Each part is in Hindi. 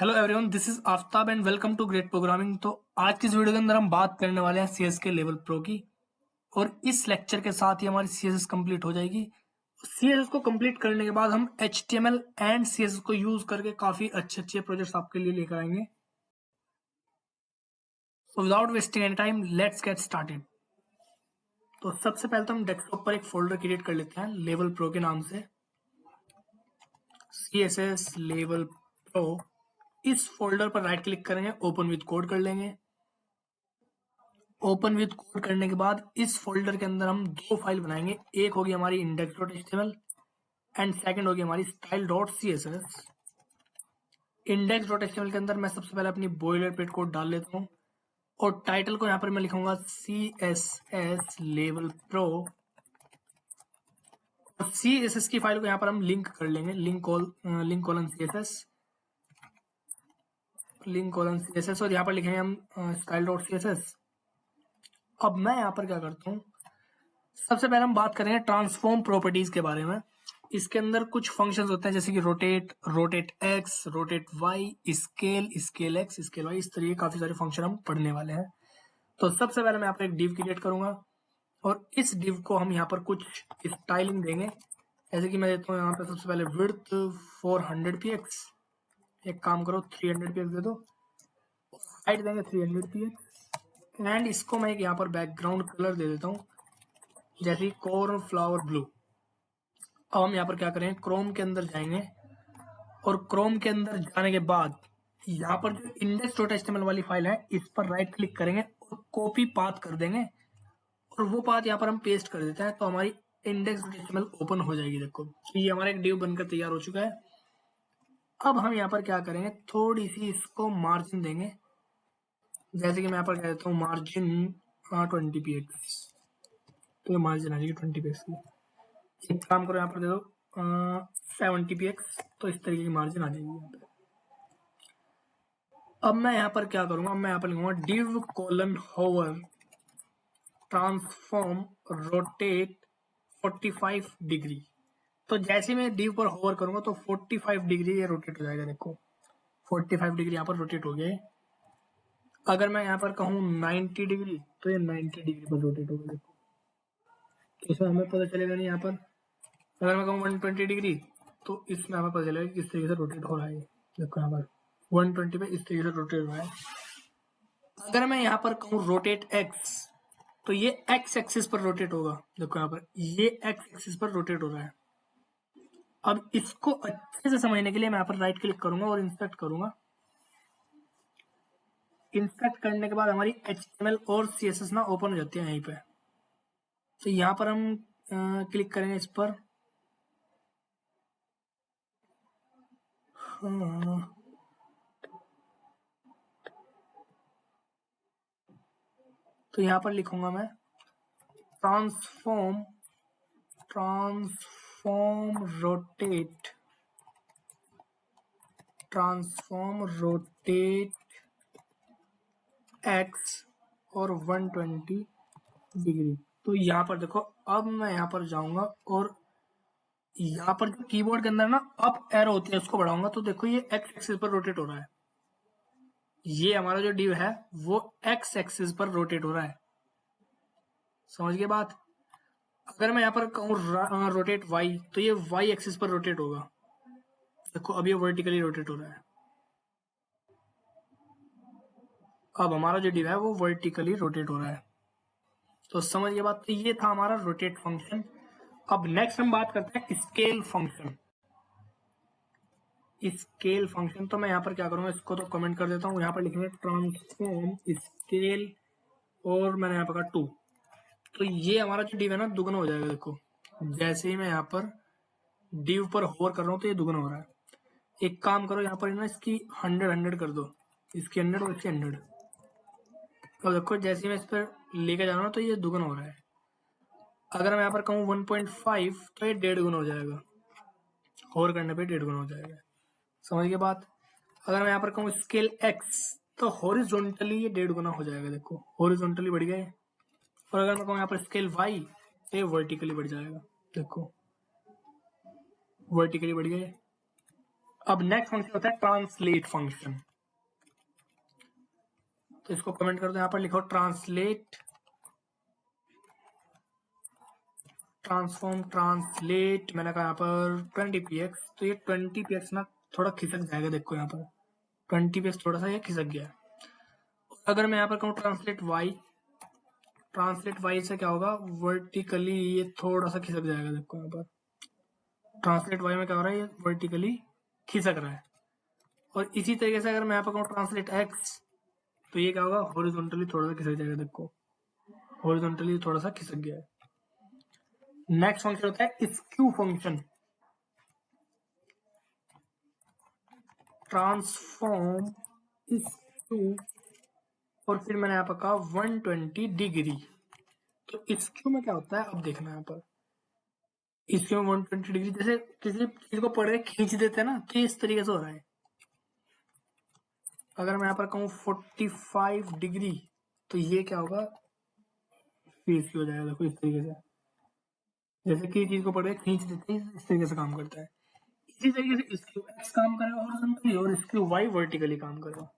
Hello everyone, this is Aftab and welcome to great programming. तो आज की इस वीडियो के अंदर हम बात करने वाले हैं सीएस के लेवल प्रो की। और इस लेक्चर के साथ ही हमारी सीएसएस कंप्लीट हो जाएगी। सीएसएस को कंप्लीट करने के बाद हम एचटीएमएल एंड सीएसएस को यूज करके काफी अच्छे अच्छे प्रोजेक्ट्स आपके लिए लेकर आएंगे। So without wasting any time let's get started. तो सबसे पहले तो हम डेस्कटॉप पर एक फोल्डर क्रिएट कर लेते हैं लेवल प्रो के नाम से, सीएसएस लेवल प्रो। इस फोल्डर पर राइट क्लिक करेंगे, ओपन विद कोड कर लेंगे। ओपन विद कोड करने के बाद इस फोल्डर के अंदर हम दो फाइल बनाएंगे। एक होगी हमारी index.html एंड सेकंड होगी हमारी style.css। index.html के अंदर मैं सबसे पहले अपनी बॉयलर पेट कोड डाल लेता हूँ और टाइटल को यहाँ पर मैं लिखूंगा CSS लेवल प्रो। और CSS की फाइल को यहाँ पर हम लिंक कर लेंगे, लिंक कॉलन CSS और यहाँ पर लिखेंगे हम style.css। अब मैं यहाँ पर क्या करता हूँ, सबसे पहले हम बात करेंगे ट्रांसफॉर्म प्रॉपर्टीज के बारे में। इसके अंदर कुछ फंक्शंस होते हैं जैसे कि rotate X, rotate Y, scale X, scale Y, इस तरीके काफी सारे फंक्शन हम पढ़ने वाले हैं। तो सबसे पहले मैं यहाँ पर एक डिव क्रिएट करूंगा और इस डिव को हम यहाँ पर कुछ स्टाइलिंग देंगे। जैसे कि मैं देता हूँ यहाँ पर सबसे पहले विड्थ 400 px, एक काम करो 300 px दे दो, हाइट देंगे 300 px एंड इसको मैं यहाँ पर बैकग्राउंड कलर दे देता हूँ जैसे कॉर्न फ्लावर ब्लू। अब हम यहाँ पर क्या करें, क्रोम के अंदर जाएंगे और क्रोम के अंदर जाने के बाद यहाँ पर जो index.html वाली फाइल है इस पर राइट क्लिक करेंगे और कॉपी पाथ कर देंगे और वो पाथ यहाँ पर हम पेस्ट कर देते हैं तो हमारी index.html ओपन हो जाएगी। देखो तो ये हमारा एक डिव बनकर तैयार हो चुका है। अब हम यहाँ पर क्या करेंगे, थोड़ी सी इसको मार्जिन देंगे। जैसे कि मैं यहाँ पर कह देता हूँ मार्जिन 20 px, तो मार्जिन आ जाएगी 20 px की। एक काम करो यहाँ पर दे दो 70 px, तो इस तरीके की मार्जिन आ जाएगी यहाँ पे। अब मैं यहाँ पर क्या करूंगा, मैं यहाँ पर लिखूंगा div colon hover transform rotate 45 degree. तो जैसे मैं div पर होवर करूंगा तो 45 डिग्री ये रोटेट हो जाएगा। देखो 45 डिग्री यहाँ पर रोटेट हो गए। अगर मैं यहाँ पर कहूँ 90 डिग्री तो ये 90 डिग्री पर रोटेट होगा। देखो इसमें हमें पता चलेगा नहीं। यहाँ पर अगर मैं कहूँ 120 डिग्री तो इसमें हमें पता चलेगा किस तरीके से रोटेट हो रहा है। देखो यहाँ पर 120 पे इस तरीके से रोटेट हो रहा है। अगर मैं यहाँ पर कहूँ रोटेट एक्स तो ये एक्स एक्सिस पर रोटेट होगा। देखो यहाँ पर ये एक्स एक्सिस पर रोटेट हो रहा है। अब इसको अच्छे से समझने के लिए मैं यहाँ पर राइट क्लिक करूंगा और इंसर्ट करूंगा। इंसर्ट करने के बाद हमारी HTML और CSS ना ओपन हो जाती है यहीं पे। तो यहाँ पर हम क्लिक करेंगे इस पर। तो यहाँ पर लिखूंगा मैं ट्रांसफॉर्म रोटेट एक्स और 120 डिग्री। तो यहाँ पर देखो, अब मैं यहाँ पर जाऊंगा और यहाँ पर जो कीबोर्ड के अंदर ना अप एरो होती है उसको बढ़ाऊंगा तो देखो ये एक्स एक्सिस पर रोटेट हो रहा है। ये हमारा जो डिव है वो एक्स एक्सिस पर रोटेट हो रहा है। समझ गए बात। अगर मैं यहाँ पर कहूँ रोटेट वाई तो ये वाई एक्सिस पर रोटेट होगा। देखो अब ये वर्टिकली रोटेट हो रहा है। अब हमारा जो डिव है वो वर्टिकली रोटेट हो रहा है। तो समझ गए बात। तो ये था हमारा रोटेट फंक्शन। अब नेक्स्ट हम बात करते हैं स्केल फंक्शन। स्केल फंक्शन तो मैं यहाँ पर क्या करूंगा, इसको तो कमेंट कर देता हूँ। यहाँ पर लिखेंगे ट्रांसफॉर्म स्केल और मैंने यहाँ पर कहा 2। तो ये हमारा जो डिव है ना दुगना हो जाएगा। देखो जैसे ही मैं यहाँ पर डिव पर होवर कर रहा हूँ तो ये दुगना हो रहा है। एक काम करो यहाँ पर ना इसकी 100 कर दो, इसकी 100 और इसकी 100। तो देखो जैसे ही मैं इस पर लेके जा रहा हूँ तो ये दुगना हो रहा है। अगर मैं यहाँ पर कहूँ 1.5 तो ये 1.5 गुना हो जाएगा। होवर करने पे 1.5 गुना हो जाएगा। समझ गए बात। अगर मैं यहाँ पर कहूँ स्केल एक्स तो हॉरिजॉन्टली ये 1.5 गुना हो जाएगा। देखो हॉरिजॉन्टली बढ़ गए। और अगर मैं कहूँ यहाँ पर स्केल वाई तो ये वर्टिकली बढ़ जाएगा। देखो वर्टिकली बढ़ गए। अब नेक्स्ट फंक्शन होता है ट्रांसलेट फंक्शन। तो इसको कमेंट कर दो, यहाँ पर लिखो ट्रांसलेट, ट्रांसफॉर्म ट्रांसलेट, मैंने कहा यहाँ पर 20px। तो ये 20px ना थोड़ा खिसक जाएगा, देखो यहाँ पर 20px थोड़ा सा ये खिसक गया। अगर मैं यहाँ पर कहूँ ट्रांसलेट वाई, ट्रांसलेट वाई से क्या होगा, वर्टिकली ये थोड़ा सा खिसक जाएगा, देखो यहाँ पर ट्रांसलेट वाई में क्या हो रहा है, ये वर्टिकली खिसक रहा है। और इसी तरीके से अगर मैं यहाँ पर कहूँ ट्रांसलेट एक्स, तो ये क्या होगा, हॉरिजॉन्टली थोड़ा सा खिसक जाएगा, देखो हॉरिजॉन्टली थोड़ा सा खिसक गया है। नेक्स्ट फंक्शन होता है स्क्यू फंक्शन। ट्रांसफॉर्म स्क्यू, और फिर मैंने यहाँ पर कहा 120 डिग्री। तो स्क्यू में क्या होता है, अब देखना यहाँ पर स्क्यू में 120 डिग्री, जैसे किसी चीज को पढ़ के खींच देते हैं ना, तो इस तरीके से हो रहा है। अगर मैं यहाँ पर कहूँ 45 डिग्री, तो ये क्या होगा, स्क्यू हो जाएगा, देखो इस तरीके से, जैसे किसी चीज को पढ़ के खींच देते हैं, इस तरीके से काम करता है। इसी तरीके से स्क्यू एक्स काम करेगा हॉरिजॉन्टली, और स्क्यू वाई वर्टिकली काम करेगा।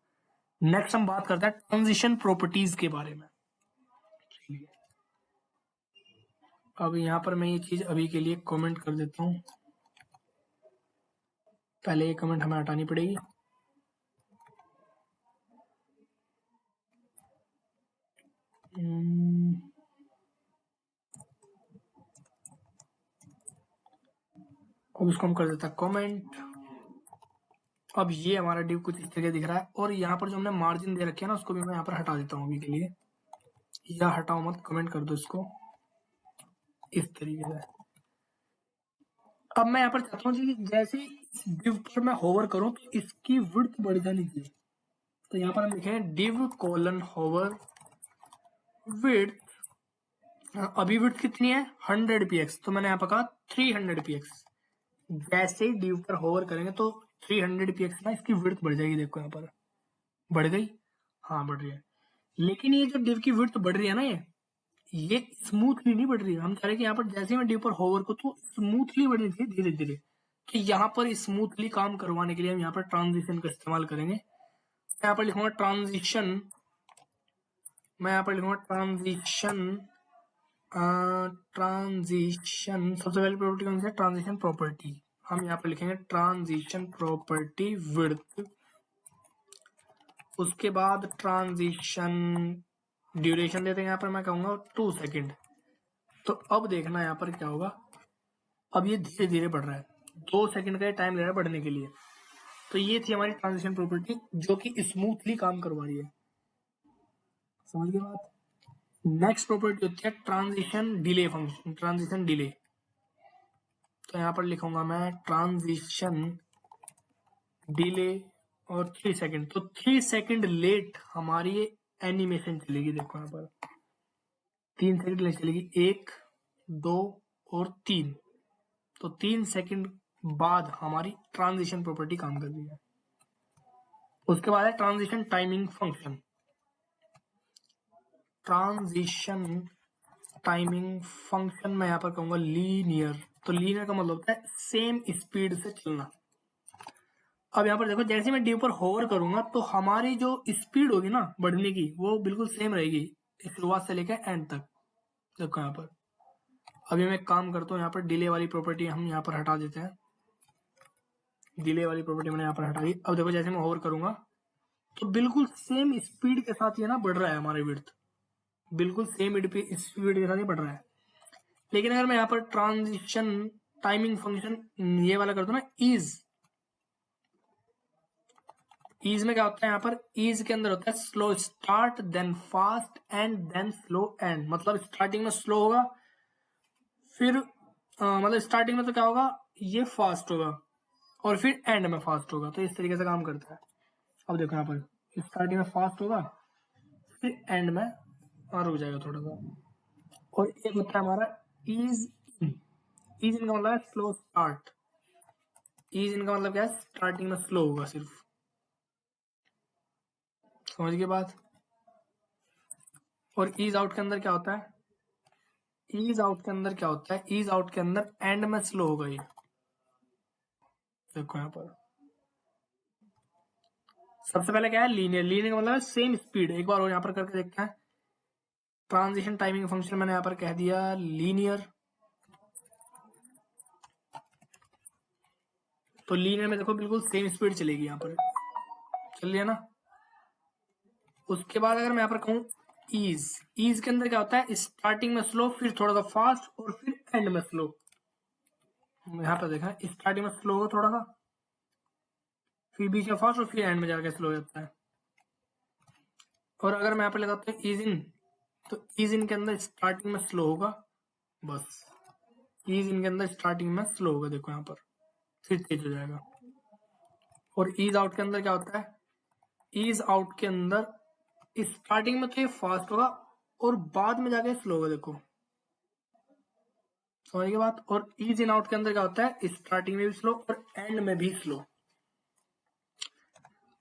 नेक्स्ट हम बात करते हैं ट्रांजिशन प्रॉपर्टीज के बारे में। अब यहाँ पर मैं ये चीज अभी के लिए कमेंट कर देता हूँ, पहले ये कमेंट हमें हटानी पड़ेगी। अब इसको हम कर देते हैं कमेंट। अब ये हमारा डिव कुछ इस तरीके दिख रहा है, और यहाँ पर जो हमने मार्जिन दे रखे है ना, उसको भी मैं यहाँ पर हटा देता हूँ अभी के लिए, या हटाओ मत, कमेंट कर दो इसको इस तरीके से। अब मैं यहाँ पर चाहता हूँ कि जैसे डिव पर मैं होवर करूँ तो इसकी विड्थ बढ़ जानी चाहिए। तो यहाँ पर हम लिखें डिव कोलन होवर विड्थ, अभी विड्थ कितनी है 100px, तो मैंने यहाँ पर कहा 300px। जैसे ही डिव पर होवर करेंगे तो 300px ना इसकी विड्थ बढ़ जाएगी, देखो यहाँ पर बढ़ गई, हाँ बढ़ रही है। लेकिन ये जो डिव की विड्थ बढ़ रही है ना, ये स्मूथली नहीं बढ़ रही है। हम चाह रहे हैं कि यहाँ पर जैसे मैं डिव पर होवर को तो स्मूथली बढ़नी चाहिए, धीरे धीरे। तो यहाँ पर स्मूथली काम करवाने के लिए हम यहाँ पर ट्रांजिशन का इस्तेमाल करेंगे। यहाँ पर लिखूंगा ट्रांजिशन, मैं यहाँ पर लिखूंगा ट्रांजिशन, ट्रांजिशन सबसे पहली प्रॉपर्टी कौन सी है, ट्रांजिशन प्रॉपर्टी। हम यहाँ पर लिखेंगे ट्रांजिशन प्रॉपर्टी विड्थ, उसके बाद ट्रांजिशन ड्यूरेशन देते हैं, यहाँ पर मैं कहूंगा 2 सेकेंड। तो अब देखना यहाँ पर क्या होगा, अब ये धीरे धीरे बढ़ रहा है, 2 सेकेंड का टाइम ले रहा है बढ़ने के लिए। तो ये थी हमारी ट्रांजिशन प्रॉपर्टी जो कि स्मूथली काम करवा रही है, समझ गए बात। नेक्स्ट प्रॉपर्टी होती है transition delay function, transition delay. तो यहाँ पर लिखूंगा मैं ट्रांजिशन डिले और 3 सेकेंड। तो 3 सेकेंड लेट हमारी एनिमेशन चलेगी, देखो यहाँ पर 3 सेकेंड लेट चलेगी, 1 2 और 3। तो 3 सेकेंड बाद हमारी ट्रांजिशन प्रॉपर्टी काम कर रही है। उसके बाद है transition timing function. Transition timing function मैं यहाँ पर कहूंगा लीनियर। तो लीनियर का मतलब होता है सेम स्पीड से चलना। अब यहाँ पर देखो, जैसे मैं डी पर होवर करूंगा तो हमारी जो स्पीड होगी ना बढ़ने की, वो बिल्कुल सेम रहेगी शुरुआत से लेकर एंड तक। देखो यहाँ पर अभी मैं एक काम करता हूँ, यहाँ पर डिले वाली प्रॉपर्टी हम यहाँ पर हटा देते हैं। डिले वाली प्रॉपर्टी मैंने यहाँ पर हटा दी। अब देखो जैसे मैं होवर करूंगा तो बिल्कुल सेम स्पीड के साथ ये ना बढ़ रहा है, हमारी विड्थ बिल्कुल सेम स्पीड के साथ ही बढ़ रहा है। लेकिन अगर मैं यहाँ पर ट्रांजिशन टाइमिंग फंक्शन ये वाला करता हूँ ना, ईज में क्या होता है, यहाँ पर ईज के अंदर होता है slow start then fast and then slow end. मतलब स्टार्टिंग में स्लो होगा, फिर मतलब स्टार्टिंग में तो क्या होगा, ये फास्ट होगा और फिर एंड में फास्ट होगा। तो इस तरीके से काम करता है। अब देखो यहाँ पर स्टार्टिंग में फास्ट होगा, फिर एंड में रुक जाएगा थोड़ा सा। और एक होता है हमारा ईज इन। ईज इन का मतलब है स्लो स्टार्ट। ईज इन का मतलब क्या है, स्टार्टिंग में स्लो होगा सिर्फ, समझ गए बात। और ईज आउट के अंदर क्या होता है, ईज आउट के अंदर क्या होता है, ईज आउट के अंदर एंड में स्लो होगा ये, देखो यहाँ पर सबसे पहले क्या है लीनियर, लीनियर का मतलब है सेम स्पीड। एक बार और यहाँ पर करके देखते हैं। ट्रांजिशन टाइमिंग फंक्शन मैंने यहाँ पर कह दिया लीनियर। तो लीनियर में देखो बिल्कुल सेम स्पीड चलेगी, यहाँ पर चल लिया ना। उसके बाद अगर मैं यहाँ पर कहूँ ईज, ईज के अंदर क्या होता है स्टार्टिंग में स्लो, फिर थोड़ा सा फास्ट और फिर एंड में स्लो। यहाँ पर देखा स्टार्टिंग में स्लो हो थोड़ा सा, फिर बीच में फास्ट और फिर एंड में जाकर स्लो हो जाता है। और अगर मैं यहाँ पर लगाता हूँ ईज इन, तो ईज इन के अंदर स्टार्टिंग में स्लो होगा, बस ईज इन के अंदर स्टार्टिंग में स्लो होगा, देखो यहाँ पर फिर तेज हो जाएगा। और ईज आउट के अंदर क्या होता है, ईज आउट के अंदर स्टार्टिंग में तो ये फास्ट होगा और बाद में जाके स्लो होगा, देखो समझ के बात। और ईज इन आउट के अंदर क्या होता है स्टार्टिंग में भी स्लो और एंड में भी स्लो।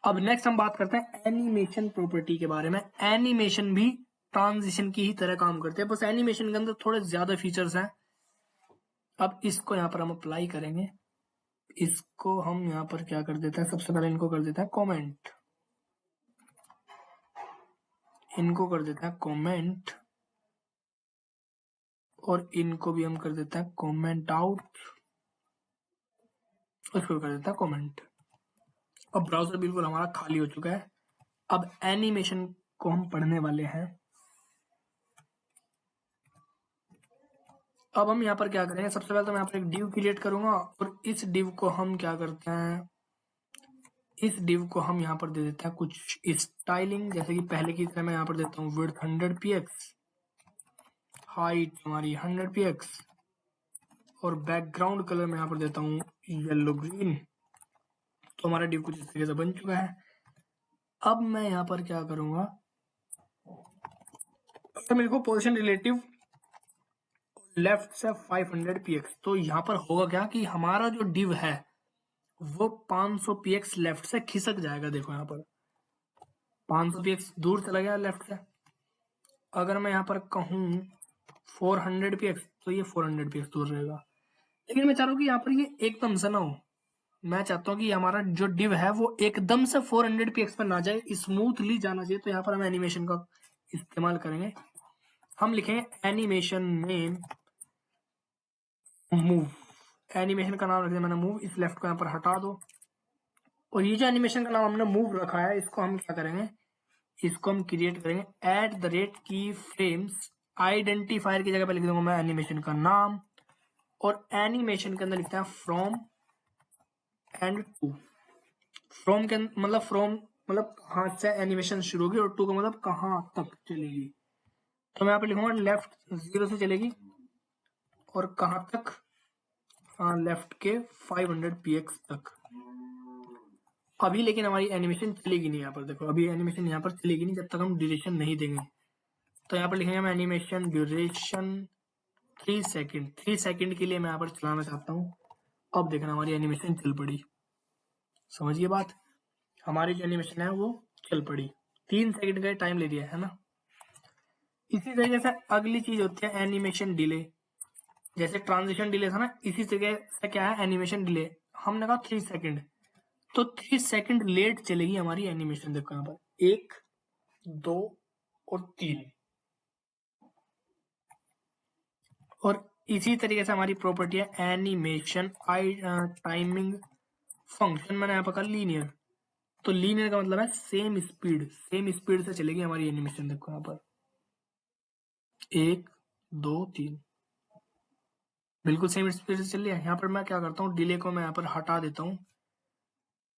अब नेक्स्ट हम बात करते हैं एनिमेशन प्रॉपर्टी के बारे में। एनिमेशन भी ट्रांजिशन की ही तरह काम करते हैं, बस एनिमेशन के अंदर थोड़े ज्यादा फीचर्स हैं। अब इसको यहाँ पर हम अप्लाई करेंगे। इसको हम यहाँ पर क्या कर देते हैं, सबसे पहले इनको कर देते हैं कमेंट, इनको कर देते हैं कमेंट और इनको भी हम कर देते हैं कमेंट आउट, उसको कर देता है कमेंट। अब ब्राउजर बिल्कुल हमारा खाली हो चुका है। अब एनिमेशन को हम पढ़ने वाले हैं। अब हम यहाँ पर क्या करेंगे, सबसे पहले तो मैं यहाँ पर एक डिव क्रिएट करूंगा और इस डिव को हम क्या करते हैं, इस डिव को हम यहाँ पर दे देते हैं कुछ स्टाइलिंग, जैसे कि पहले की तरह मैं यहाँ पर देता हूँ विड्थ 100 px, हाइट हमारी 100 px और बैकग्राउंड कलर मैं यहाँ पर देता हूँ येलो ग्रीन। तो हमारा डिव कुछ इस तरीके से बन चुका है। अब मैं यहाँ पर क्या करूंगा, तो मेरे को पोजीशन रिलेटिव लेफ्ट से 500 px, तो यहाँ पर होगा क्या कि हमारा जो डिव है वो 500 px लेफ्ट से खिसक जाएगा। देखो यहाँ पर 500 px दूर चला गया लेफ्ट से। अगर मैं यहाँ पर कहूँ 400 px, तो ये 400 px दूर रहेगा। लेकिन मैं चाह रहा हूँ कि यहाँ पर ये एकदम से ना हो, मैं चाहता हूँ कि हमारा जो डिव है वो एकदम से 400 px पर ना जाए, स्मूथली जाना चाहिए। तो यहाँ पर हम एनिमेशन का इस्तेमाल करेंगे। हम लिखेंगे एनिमेशन नेम मूव, एनिमेशन का नाम रख दिया मैंने मूव, इस लेफ्ट को यहाँ पर हटा दो। और ये जो एनिमेशन का नाम हमने मूव रखा है, इसको हम क्या करेंगे, इसको हम क्रिएट करेंगे @ की फ्रेम्स आइडेंटिफायर की जगह पे लिख दूंगा मैं एनिमेशन का नाम, और एनिमेशन के अंदर लिखते हैं फ्रॉम एंड टू। फ्रॉम के मतलब फ्रॉम मतलब कहाँ से एनिमेशन शुरू होगी, और टू का मतलब कहाँ तक चलेगी। तो मैं यहाँ पे लिखूंगा लेफ्ट 0 से चलेगी और कहाँ तक, लेफ्ट के 500 px तक। अभी लेकिन हमारी एनिमेशन चलेगी नहीं, यहाँ पर देखो अभी एनिमेशन यहाँ पर चलेगी नहीं जब तक हम ड्यूरेशन नहीं देंगे। तो यहाँ पर लिखेंगे हम एनिमेशन ड्यूरेशन 3 सेकेंड, 3 सेकेंड के लिए मैं यहाँ पर चलाना चाहता हूँ। अब देखना हमारी एनिमेशन चल पड़ी, समझिए बात, हमारी जो एनिमेशन है वो चल पड़ी। 3 सेकेंड का टाइम ले लिया है ना। इसी तरीके से अगली चीज होती है एनिमेशन डिले। जैसे ट्रांजिशन डिले था ना, इसी तरीके से क्या है एनिमेशन डिले। हमने कहा 3 सेकेंड, तो 3 सेकेंड लेट चलेगी हमारी एनिमेशन। देखो यहाँ पर 1 2 और 3। और इसी तरीके से हमारी प्रॉपर्टी है एनिमेशन टाइमिंग फंक्शन, मैंने यहाँ पर कहा लीनियर। तो लीनियर का मतलब है सेम स्पीड, सेम स्पीड से चलेगी हमारी एनिमेशन। देखो यहाँ पर 1 2 3 बिल्कुल सेम स्पीड से चल रही है। यहाँ पर मैं क्या करता हूँ, डिले को मैं यहाँ पर हटा देता हूँ।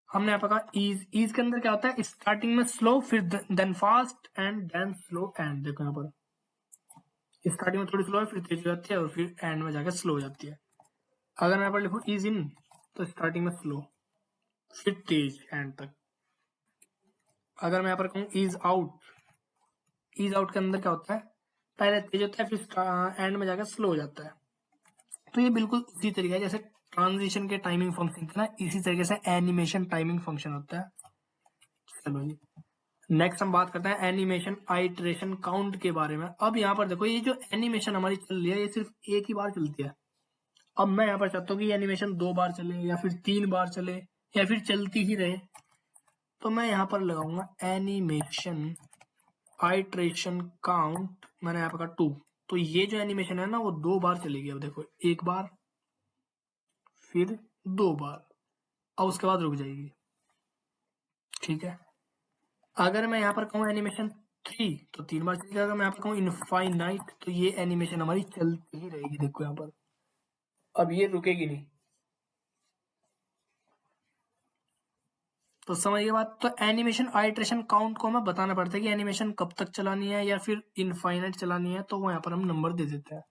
हमने यहाँ पर कहा ईज, ईज के अंदर क्या होता है स्टार्टिंग में स्लो, फिर then fast and then slow end. देखो यहाँ पर स्टार्टिंग में थोड़ी स्लो है, फिर तेज हो जाती है और फिर एंड में जाकर स्लो हो जाती है। अगर मैं यहाँ पर लिखूँ ईज इन, तो स्टार्टिंग में स्लो फिर तेज एंड तक। अगर मैं यहाँ पर कहूँ ईज आउट, ईज आउट के अंदर क्या होता है पहले तेज होता है फिर एंड में जाकर स्लो हो जाता है। तो ये बिल्कुल उसी तरीके जैसे ट्रांजिशन के टाइमिंग फंक्शन था ना, इसी तरीके से एनिमेशन टाइमिंग फंक्शन होता है। चलो जी नेक्स्ट हम बात करते हैं एनिमेशन आइटरेशन काउंट के बारे में। अब यहाँ पर देखो ये जो एनिमेशन हमारी चल रही है ये सिर्फ एक ही बार चलती है। अब मैं यहाँ पर चाहता हूँ कि एनिमेशन 2 बार चले या फिर 3 बार चले या फिर चलती ही रहे। तो मैं यहाँ पर लगाऊंगा एनिमेशन आइट्रेशन काउंट, मैंने यहाँ पर 2। तो ये जो एनिमेशन है ना वो 2 बार चलेगी। अब देखो 1 बार फिर 2 बार, अब उसके बाद रुक जाएगी। ठीक है, अगर मैं यहाँ पर कहूँ एनिमेशन 3 तो 3 बार चलेगी। अगर मैं यहाँ पर कहूँ इनफाइनाइट तो ये एनिमेशन हमारी चलती ही रहेगी। देखो यहाँ पर अब ये रुकेगी नहीं। तो समझिए बात। तो एनिमेशन आइट्रेशन काउंट को हमें बताना पड़ता है कि एनिमेशन कब तक चलानी है या फिर इनफाइनाइट चलानी है, तो वो यहाँ पर हम नंबर दे देते हैं।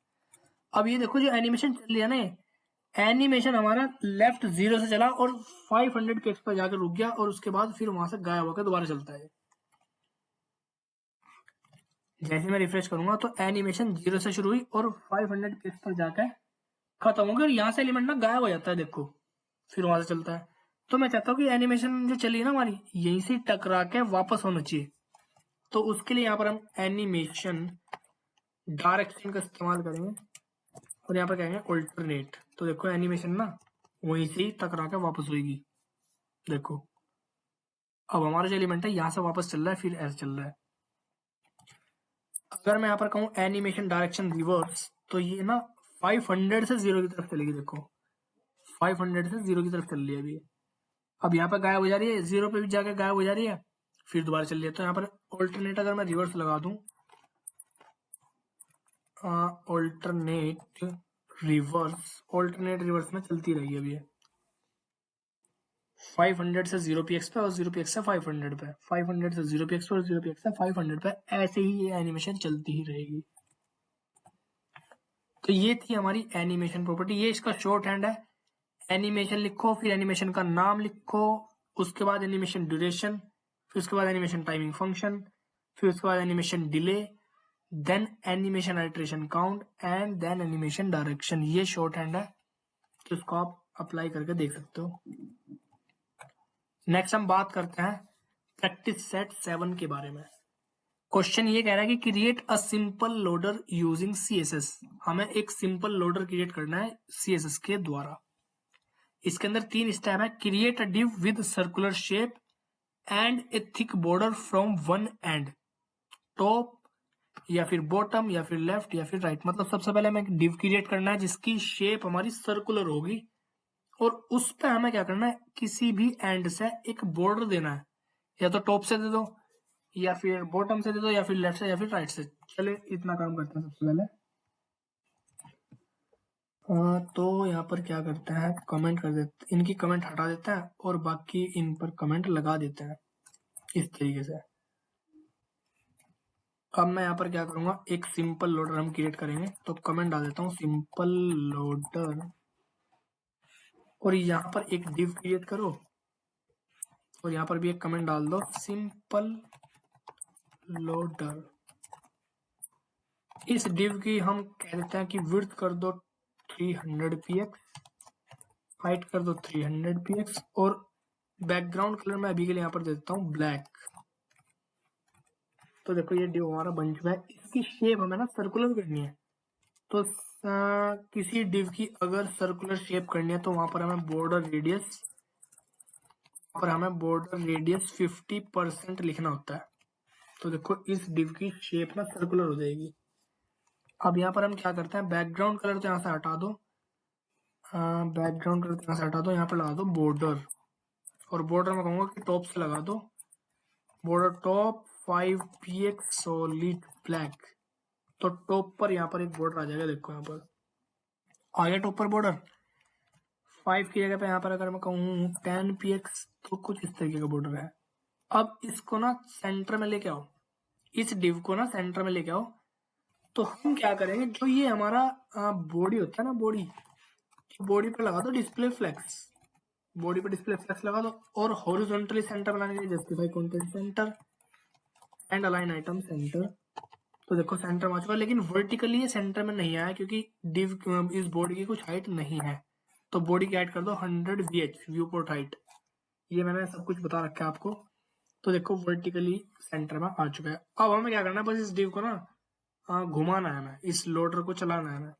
अब ये देखो जो एनिमेशन चल रही है ना, एनिमेशन हमारा लेफ्ट 0 से चला और 500 पिक्स पर जाकर रुक गया और उसके बाद फिर वहां से गायब होकर दोबारा चलता है। जैसे मैं रिफ्रेश करूंगा तो एनिमेशन 0 से शुरू हुई और 500 पिक्स पर जाकर खत्म हो गया और यहाँ से एलिमेंट ना गायब हो जाता है। देखो फिर वहां से चलता है। तो मैं चाहता हूँ कि एनिमेशन जो चली है ना हमारी यहीं से टकरा के वापस होना चाहिए। तो उसके लिए यहाँ पर हम एनिमेशन डायरेक्शन का इस्तेमाल करेंगे और यहाँ पर कहेंगे ऑल्टरनेट। तो देखो एनिमेशन ना वहीं से ही टकरा के वापस होगी। देखो अब हमारा जो एलिमेंट है यहाँ से वापस चल रहा है फिर ऐसे चल रहा है। अगर मैं यहाँ पर कहूँ एनिमेशन डायरेक्शन रिवर्स तो ये ना 500 से 0 की तरफ चलेगी। देखो 500 से 0 की तरफ चल रही है अभी। अब यहाँ पर गायब हो जा रही है, 0 पे भी जाकर गायब हो जा रही है फिर दोबारा चल रही है। तो यहाँ पर ऑल्टरनेट अगर मैं रिवर्स लगा दूं, ऑल्टरनेट रिवर्स में चलती रही अभी 500 से 0 px पे और 0 px से 500 पे, 500 से 0 px पे और 0 px से 500 पे, ऐसे ही ये एनिमेशन चलती ही रहेगी। तो ये थी हमारी एनिमेशन प्रॉपर्टी। ये इसका शॉर्ट हैंड है। एनिमेशन लिखो, फिर एनिमेशन का नाम लिखो, उसके बाद एनिमेशन ड्यूरेशन, फिर उसके बाद एनिमेशन टाइमिंग फंक्शन, फिर उसके बाद animation delay, then animation iteration count and then animation direction. ये शॉर्ट हैंड है तो इसको आप अप्लाई करके देख सकते हो। नेक्स्ट हम बात करते हैं प्रैक्टिस सेट 7 के बारे में। क्वेश्चन ये कह रहा है कि create a simple loader using CSS। हमें एक सिंपल लोडर क्रिएट करना है CSS के द्वारा। इसके अंदर 3 स्टेप है। Create a div with circular shape and A thick border from one and, top या फिर बॉटम या फिर लेफ्ट या फिर राइट। मतलब सबसे पहले हमें एक डिव क्रिएट करना है जिसकी शेप हमारी सर्कुलर होगी और उस पर हमें क्या करना है, किसी भी एंड से एक बॉर्डर देना है। या तो टॉप से दे दो या फिर बॉटम से दे दो या फिर लेफ्ट से या फिर राइट से। चले इतना काम करते हैं सबसे पहले। तो यहाँ पर क्या करते हैं, कमेंट कर देते, इनकी कमेंट हटा देते हैं और बाकी इन पर कमेंट लगा देते हैं इस तरीके से। अब मैं यहाँ पर क्या करूंगा, एक सिंपल लोडर हम क्रिएट करेंगे। तो कमेंट डाल देता हूँ सिंपल लोडर और यहाँ पर एक डिव क्रिएट करो और यहाँ पर भी एक कमेंट डाल दो सिंपल लोडर। इस डिव की हम कह देते हैं कि विड्थ कर दो 300 px, हाइट कर दो 300 px और बैकग्राउंड कलर मैं अभी के लिए यहाँ पर दे देता हूँ ब्लैक। तो देखो ये डिव हमारा बन चुका है। इसकी शेप हमें ना सर्कुलर करनी है। तो किसी डिव की अगर सर्कुलर शेप करनी है तो वहां पर हमें बॉर्डर रेडियस 50% लिखना होता है। तो देखो इस डिव की शेप ना सर्कुलर हो जाएगी। अब यहाँ पर हम क्या करते हैं, बैकग्राउंड कलर तो यहाँ से हटा दो, यहाँ पर लगा दो बॉर्डर और बॉर्डर में कहूंगा कि टॉप से लगा दो border top 5px solid black. तो टॉप पर यहाँ पर एक बॉर्डर आ जाएगा। देखो यहाँ पर आ गया टॉप पर बॉर्डर। 5 की जगह पे यहाँ पर अगर मैं कहूँ 10px तो कुछ इस तरीके का बॉर्डर है। अब इसको ना सेंटर में लेके आओ, इस डिव को ना सेंटर में लेके आओ। तो हम क्या करेंगे, जो ये हमारा बॉडी होता है ना, बॉडी पे लगा दो डिस्प्ले फ्लेक्स, बॉडी पे डिस्प्ले फ्लेक्स लगा दो और हॉरिजॉन्टली सेंटर बनाने के लिए justify content centre and align item centre. तो देखो सेंटर में आ चुका, लेकिन वर्टिकली ये सेंटर में नहीं आया क्योंकि डिव इस बॉडी की कुछ हाइट नहीं है। तो बॉडी की हाइट कर दो 100 VH, व्यू पोर्ट हाइट। ये मैंने सब कुछ बता रखा है आपको। तो देखो वर्टिकली सेंटर में आ चुका है। अब हमें क्या करना है, बस इस डिव को ना घुमाना है, हमें इस लोडर को चलाना है हमें।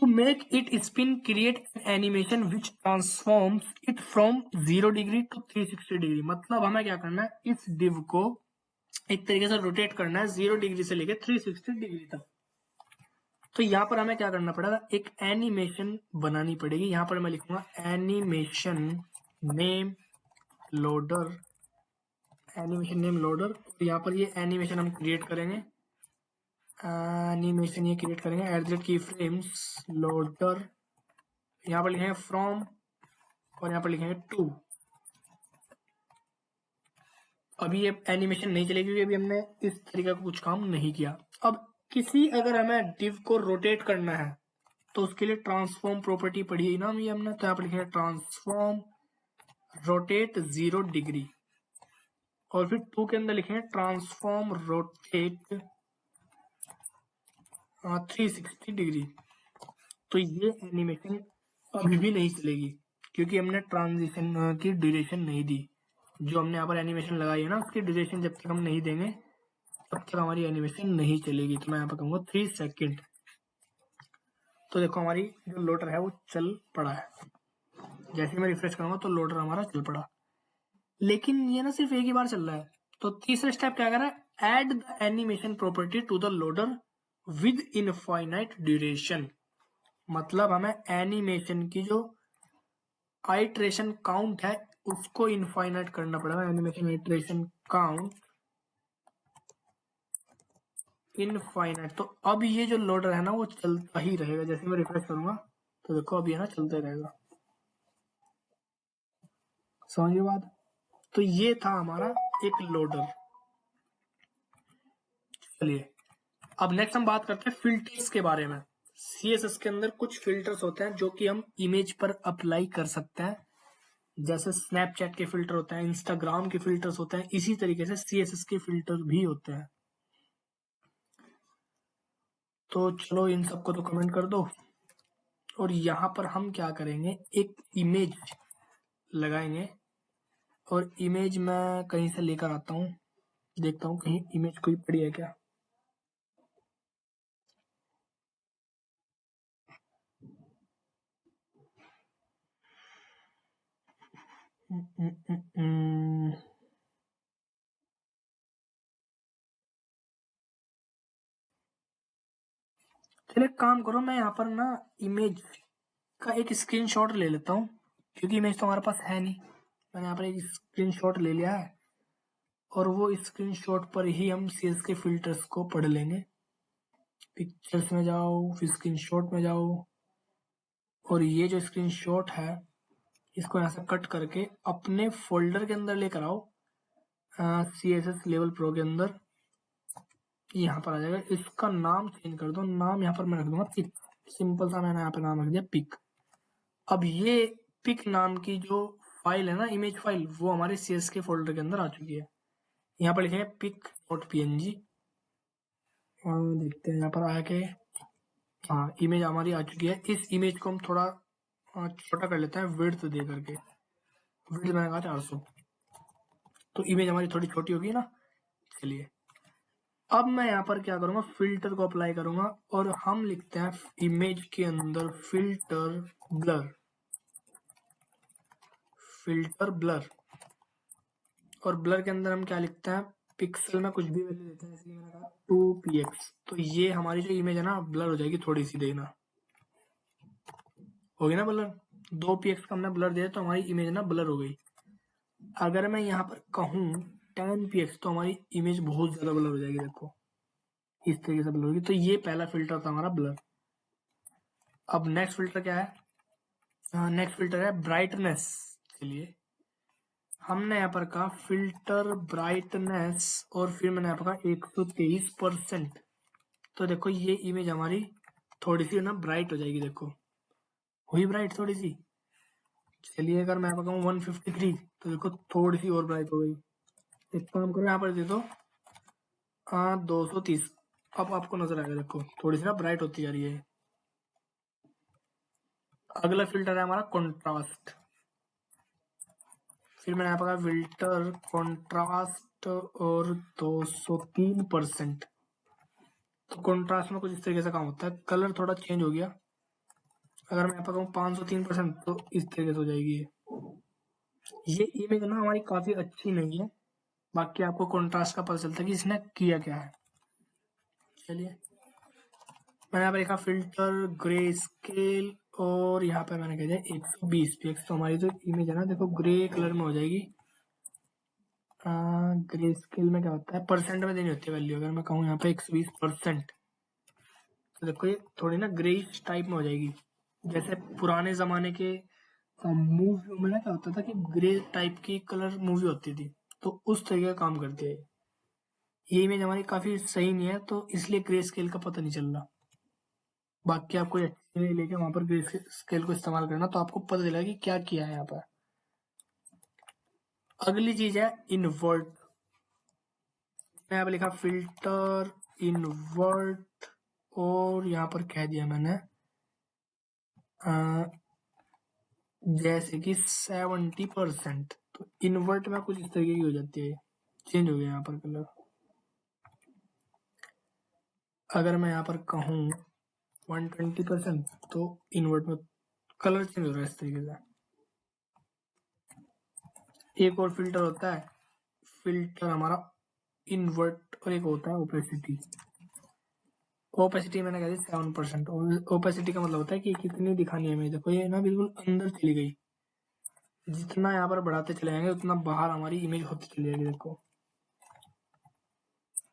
To make it spin, create an animation which transforms it from 0 degree to 360 degree. मतलब हमें क्या करना है, इस div को एक तरीके से रोटेट करना है 0 डिग्री से लेके 360 डिग्री तक। तो यहाँ पर हमें क्या करना पड़ेगा, एक एनिमेशन बनानी पड़ेगी। यहाँ पर मैं लिखूंगा animation name loader, animation name loader. यहाँ पर ये एनिमेशन हम क्रिएट करेंगे, एनिमेशन ये क्रिएट करेंगे @keyframes लोडर। यहाँ पर लिखेंगे फ्रॉम और यहाँ पर लिखेंगे टू। अभी ये एनिमेशन नहीं चलेगी क्योंकि अभी हमने इस तरीके का कुछ काम नहीं किया। अब किसी अगर हमें डिव को रोटेट करना है तो उसके लिए ट्रांसफॉर्म प्रॉपर्टी पढ़ी ना ये हमने, तो यहाँ पर लिखेंगे ट्रांसफॉर्म रोटेट 0 डिग्री और फिर 2 के अंदर लिखेंगे ट्रांसफॉर्म रोटेट 360 डिग्री। तो ये एनिमेशन अभी भी नहीं चलेगी क्योंकि हमने ट्रांजिशन की ड्यूरेशन नहीं दी। जो हमने यहाँ पर एनिमेशन लगाई है ना, उसकी ड्यूरेशन जब तक हम नहीं देंगे तब तक हमारी एनिमेशन नहीं चलेगी। तो मैं यहाँ पर कहूँगा 3 सेकेंड। तो देखो हमारी जो लोडर है वो चल पड़ा है। जैसे मैं रिफ्रेश करूंगा तो लोडर हमारा चल पड़ा, लेकिन ये ना सिर्फ एक ही बार चल रहा है। तो तीसरा स्टेप क्या कर रहा है, add the animation property to the loader with infinite duration. मतलब हमें एनिमेशन की जो आइट्रेशन काउंट है उसको इनफाइनाइट करना पड़ेगा। Animation iteration count infinite. तो अब ये जो लोडर है ना वो चलता ही रहेगा। जैसे मैं रिफ्रेश करूंगा तो देखो अब ये ना चलता ही रहेगा। समझिए बात। तो ये था हमारा एक लोडर। चलिए अब नेक्स्ट हम बात करते हैं फिल्टर्स के बारे में। सीएसएस के अंदर कुछ फिल्टर्स होते हैं जो कि हम इमेज पर अप्लाई कर सकते हैं। जैसे स्नैपचैट के फिल्टर होते हैं, इंस्टाग्राम के फिल्टर्स होते हैं, इसी तरीके से सीएसएस के फिल्टर भी होते हैं। तो चलो इन सबको तो कमेंट कर दो। और यहाँ पर हम क्या करेंगे, एक इमेज लगाएंगे। और इमेज मैं कहीं से लेकर आता हूँ, देखता हूँ कहीं इमेज कोई पड़ी है क्या। चलिए काम करो, मैं यहाँ पर ना इमेज का एक स्क्रीनशॉट ले लेता हूँ क्योंकि इमेज तो हमारे पास है नहीं। मैंने यहाँ पर एक स्क्रीनशॉट ले लिया है और वो स्क्रीनशॉट पर ही हम सीएस के फिल्टर्स को पढ़ लेंगे। पिक्चर्स में जाओ, फिर स्क्रीनशॉट में जाओ और ये जो स्क्रीनशॉट है इसको यहाँ से कट करके अपने फोल्डर के अंदर लेकर आओ, CSS लेवल प्रो के अंदर। यहाँ पर आ जाएगा। इसका नाम चेंज कर दो, नाम यहाँ पर मैं रख दूंगा पिक। सिंपल सा मैंने यहाँ पर नाम रख दिया पिक। अब ये पिक नाम की जो फाइल है ना, इमेज फाइल, वो हमारे CSS के फोल्डर के अंदर आ चुकी है। यहाँ पर लिखेंगे pic.png और देखते हैं यहाँ पर आके, हाँ इमेज हमारी आ चुकी है। इस इमेज को हम थोड़ा छोटा कर लेते हैं विड्थ दे करके। विड्थ मैंने कहा 400। तो इमेज हमारी थोड़ी छोटी होगी ना। चलिए अब मैं यहाँ पर क्या करूंगा, फिल्टर को अप्लाई करूंगा और हम लिखते हैं इमेज के अंदर फिल्टर ब्लर, फिल्टर ब्लर। और ब्लर के अंदर हम क्या लिखते हैं, पिक्सल में कुछ भी वैल्यू देते हैं, इसलिए मैंने कहा 2px। तो ये हमारी जो इमेज है ना ब्लर हो जाएगी थोड़ी सी, देखना होगी ना ब्लर। 2px का हमने ब्लर दिया तो हमारी इमेज ना ब्लर हो गई। अगर मैं यहाँ पर कहूँ 10px तो हमारी इमेज बहुत ज्यादा ब्लर हो जाएगी। देखो इस तरीके से ब्लर होगी। तो ये पहला फिल्टर था हमारा ब्लर। अब नेक्स्ट फिल्टर क्या है, नेक्स्ट फिल्टर है ब्राइटनेस। चलिए हमने यहाँ पर कहा फिल्टर ब्राइटनेस और फिर मैंने यहाँ पर कहा 123%। तो देखो ये इमेज हमारी थोड़ी सी ना ब्राइट हो जाएगी। देखो हुई ब्राइट थोड़ी सी। चलिए अगर मैं यहाँ पर कहूँ 153 तो देखो थोड़ी सी और ब्राइट हो गई। एक काम करो यहाँ पर दे दो 230। अब आपको नजर आएगा, देखो थोड़ी सी ना ब्राइट होती जा रही है। अगला फिल्टर है हमारा कॉन्ट्रास्ट। फिर मैंने यहाँ पर कहा फिल्टर कॉन्ट्रास्ट और 203%। तो कॉन्ट्रास्ट में कुछ इस तरीके से काम होता है, कलर थोड़ा चेंज हो गया अगर मैं यहाँ पर कहूँ 503% तो इस तरीके से हो जाएगी ये इमेज ना हमारी काफी अच्छी नहीं है। बाकी आपको कॉन्ट्रास्ट का पता चलता है कि इसने किया क्या है। चलिए मैंने यहाँ पर लिखा फिल्टर ग्रे स्केल और यहाँ पे मैंने कह दिया 120 px। तो हमारी जो इमेज है ना देखो ग्रे कलर में हो जाएगी। ग्रे स्केल में क्या होता है, परसेंट में देनी होती है वैल्यू। अगर मैं कहूँ यहाँ पे 120% तो देखो ये थोड़ी ना ग्रे टाइप में हो जाएगी। जैसे पुराने जमाने के मूवी में ना क्या होता था कि ग्रे टाइप की कलर मूवी होती थी, तो उस तरीके का काम करती है। ये इमेज हमारी काफी सही नहीं है तो इसलिए ग्रे स्केल का पता नहीं चल रहा। बाकी आपको अच्छी लेके वहां पर ग्रे स्केल को इस्तेमाल करना तो आपको पता चलेगा कि क्या किया है यहाँ पर। अगली चीज है इनवर्ट। मैं यहाँ पर लिखा फिल्टर इनवर्ट और यहाँ पर कह दिया मैंने जैसे कि 70%। तो इन्वर्ट में कुछ इस तरीके की हो जाती है, चेंज हो गया यहाँ पर कलर। अगर मैं यहाँ पर कहूँ 120% तो इन्वर्ट में कलर चेंज हो रहा है इस तरीके से। एक और फिल्टर होता है, फिल्टर हमारा इन्वर्ट, और एक होता है ओपेसिटी। ओपेसिटी मैंने कह दी 7%। ओपेसिटी का मतलब होता है कि कितनी दिखानी है हमें। देखो ये ना बिल्कुल अंदर चली गई, जितना यहाँ पर बढ़ाते चले जाएंगे उतना बाहर हमारी इमेज होती चली जाएगी। देखो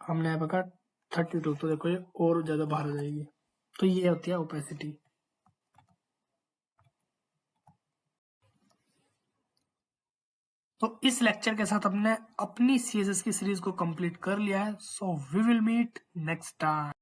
हमने यहाँ पर कहा 32 तो देखो ये और ज्यादा बाहर हो जाएगी। तो ये होती है ओपेसिटी। तो इस लेक्चर के साथ हमने अपनी CSS की सीरीज को कंप्लीट कर लिया है। So we will meet next time.